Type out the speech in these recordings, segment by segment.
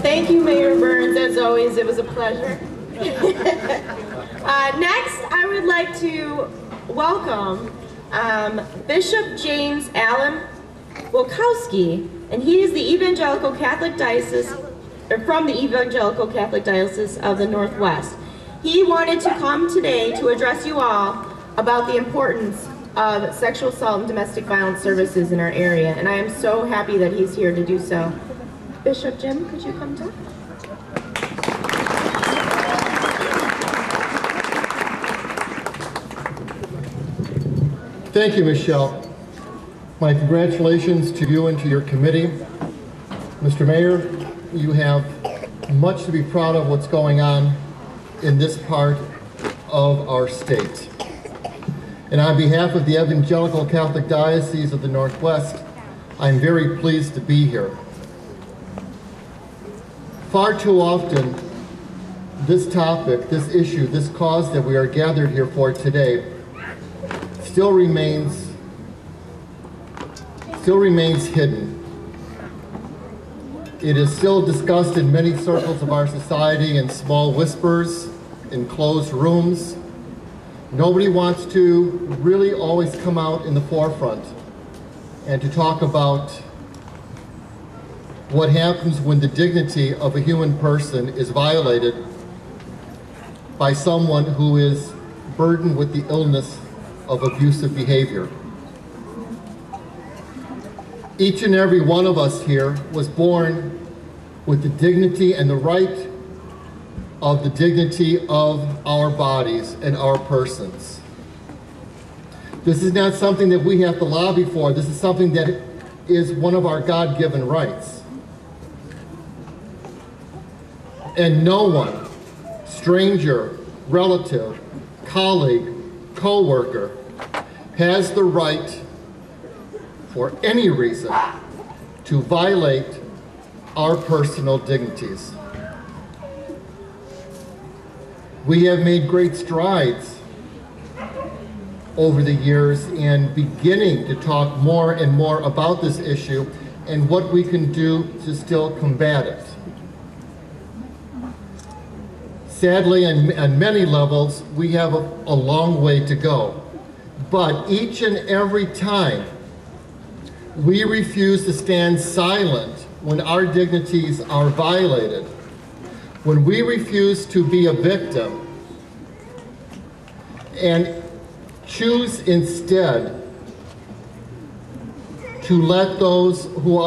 Thank you, Mayor Burns. As always, it was a pleasure. Next, I would like to welcome Bishop James Allen Wilkowski, and he is the Evangelical Catholic Diocese, or from the Evangelical Catholic Diocese of the Northwest. He wanted to come today to address you all about the importance of sexual assault and domestic violence services in our area, and I am so happy that he's here to do so. Bishop Jim, could you come talk? Thank you, Michelle. My congratulations to you and to your committee. Mr. Mayor, you have much to be proud of what's going on in this part of our state. And on behalf of the Evangelical Catholic Diocese of the Northwest, I'm very pleased to be here. Far too often, this topic, this issue, this cause that we are gathered here for today still remains hidden. It is still discussed in many circles of our society in small whispers, in closed rooms. Nobody wants to really always come out in the forefront and to talk about what happens when the dignity of a human person is violated by someone who is burdened with the illness of abusive behavior. Each and every one of us here was born with the dignity and the right of the dignity of our bodies and our persons. This is not something that we have to lobby for. This is something that is one of our God-given rights. And no one, stranger, relative, colleague, co-worker, has the right for any reason to violate our personal dignities. We have made great strides over the years in beginning to talk more and more about this issue and what we can do to still combat it. Sadly, on many levels, we have a long way to go. But each and every time we refuse to stand silent when our dignities are violated, when we refuse to be a victim and choose instead to let those who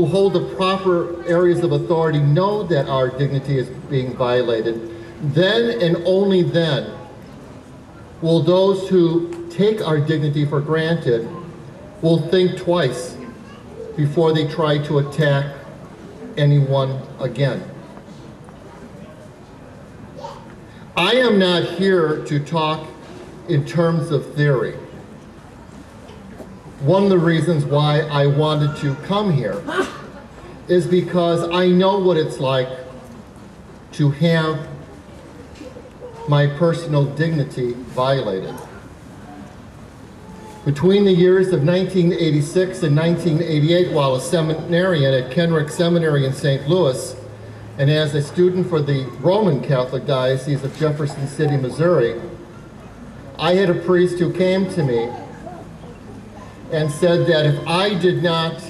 hold the proper areas of authority know that our dignity is being violated, then and only then will those who take our dignity for granted will think twice before they try to attack anyone again. I am not here to talk in terms of theory. One of the reasons why I wanted to come here is because I know what it's like to have my personal dignity violated. Between the years of 1986 and 1988, while a seminarian at Kenrick Seminary in St. Louis, and as a student for the Roman Catholic Diocese of Jefferson City, Missouri, I had a priest who came to me and said that if I did not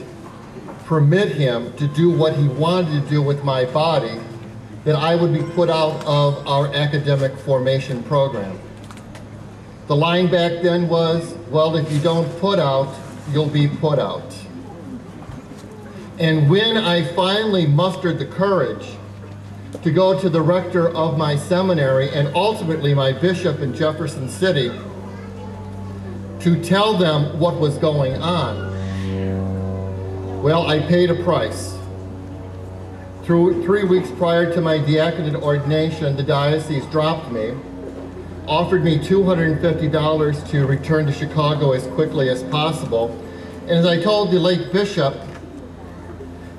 permit him to do what he wanted to do with my body, that I would be put out of our academic formation program. The line back then was, well, if you don't put out, you'll be put out. And when I finally mustered the courage to go to the rector of my seminary and ultimately my bishop in Jefferson City to tell them what was going on, well, I paid a price. 3 weeks prior to my diaconate ordination, the diocese dropped me, offered me $250 to return to Chicago as quickly as possible. And as I told the late bishop,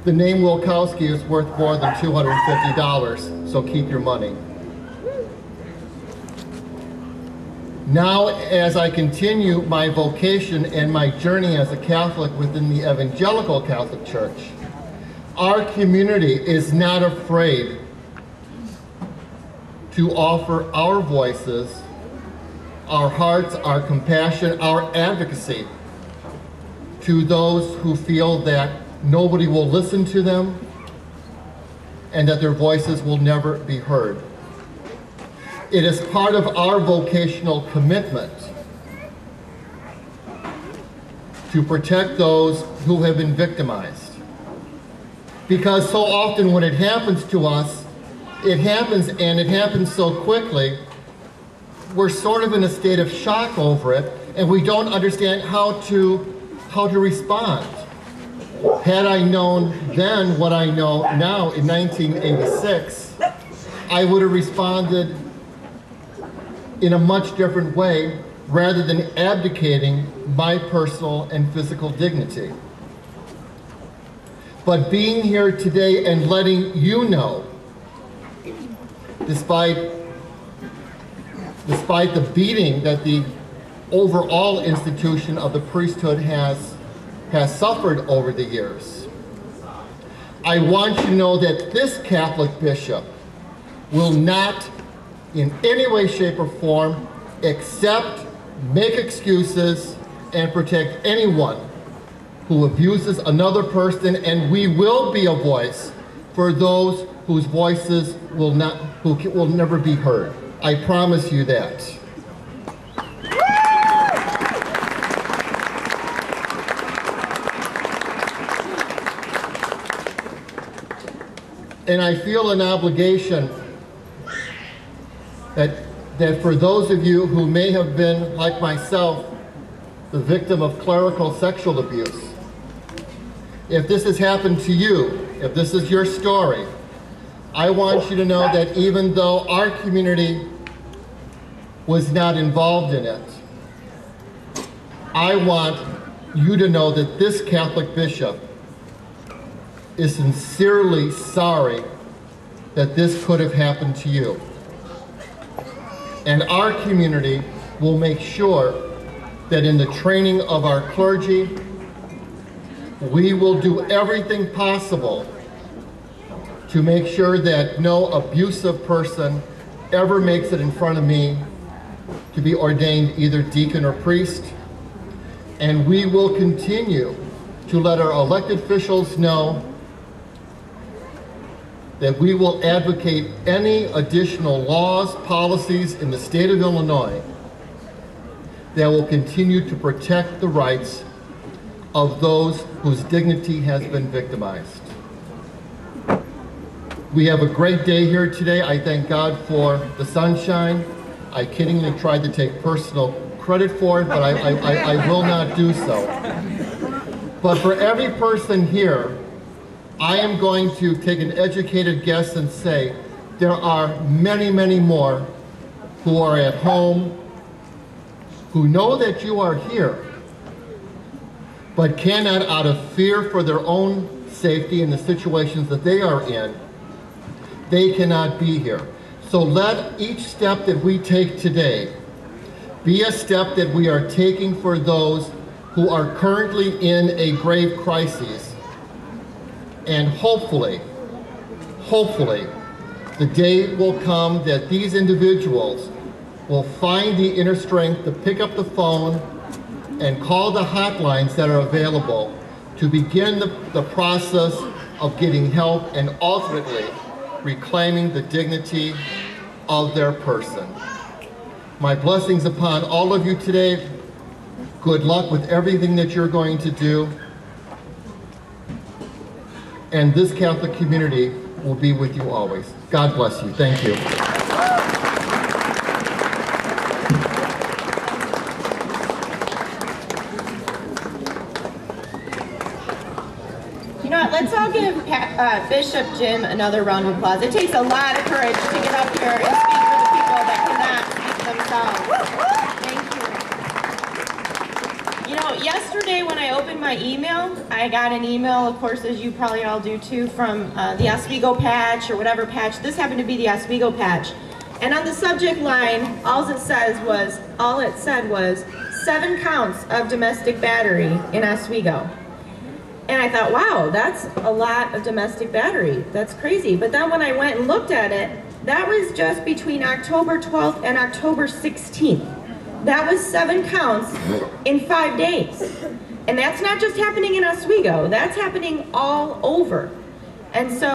the name Wilkowski is worth more than $250, so keep your money. Now, as I continue my vocation and my journey as a Catholic within the Evangelical Catholic Church, Our community is not afraid to offer our voices, our hearts, our compassion, our advocacy to those who feel that nobody will listen to them and that their voices will never be heard. It is part of our vocational commitment to protect those who have been victimized. Because so often when it happens to us, it happens so quickly, we're sort of in a state of shock over it, and we don't understand how to respond. Had I known then what I know now in 1986, I would have responded in a much different way rather than abdicating my personal and physical dignity. But being here today and letting you know, despite the beating that the overall institution of the priesthood has suffered over the years, I want you to know that this Catholic bishop will not in any way, shape, or form accept, make excuses, and protect anyone who abuses another person, and we will be a voice for those whose voices will never be heard. I promise you that. And I feel an obligation that for those of you who may have been, like myself, the victim of clerical sexual abuse, if this has happened to you, if this is your story, I want you to know that even though our community was not involved in it, I want you to know that this Catholic bishop is sincerely sorry that this could have happened to you. And our community will make sure that in the training of our clergy, we will do everything possible to make sure that no abusive person ever makes it in front of me to be ordained either deacon or priest. And we will continue to let our elected officials know that we will advocate any additional laws, policies in the state of Illinois that will continue to protect the rights of those whose dignity has been victimized. We have a great day here today. I thank God for the sunshine. I kiddingly tried to take personal credit for it, but I will not do so. But for every person here, I am going to take an educated guess and say there are many, many more who are at home, who know that you are here, but cannot, out of fear for their own safety in the situations that they are in, they cannot be here. So let each step that we take today be a step that we are taking for those who are currently in a grave crisis. And hopefully, the day will come that these individuals will find the inner strength to pick up the phone and call the hotlines that are available to begin the process of getting help and ultimately reclaiming the dignity of their person. My blessings upon all of you today. Good luck with everything that you're going to do. And this Catholic community will be with you always. God bless you. Thank you. You know what, let's all give Bishop Jim another round of applause. It takes a lot of courage to get up here and speak for the people that cannot speak themselves. Thank you. You know, yesterday when I opened my email, I got an email, of course, as you probably all do too, from the Oswego patch or whatever patch. This happened to be the Oswego patch. And on the subject line, all it said was 7 counts of domestic battery in Oswego. And I thought, wow, that's a lot of domestic battery. That's crazy. But then when I went and looked at it, that was just between October 12th and October 16th. That was 7 counts in 5 days. And that's not just happening in Oswego, that's happening all over. And so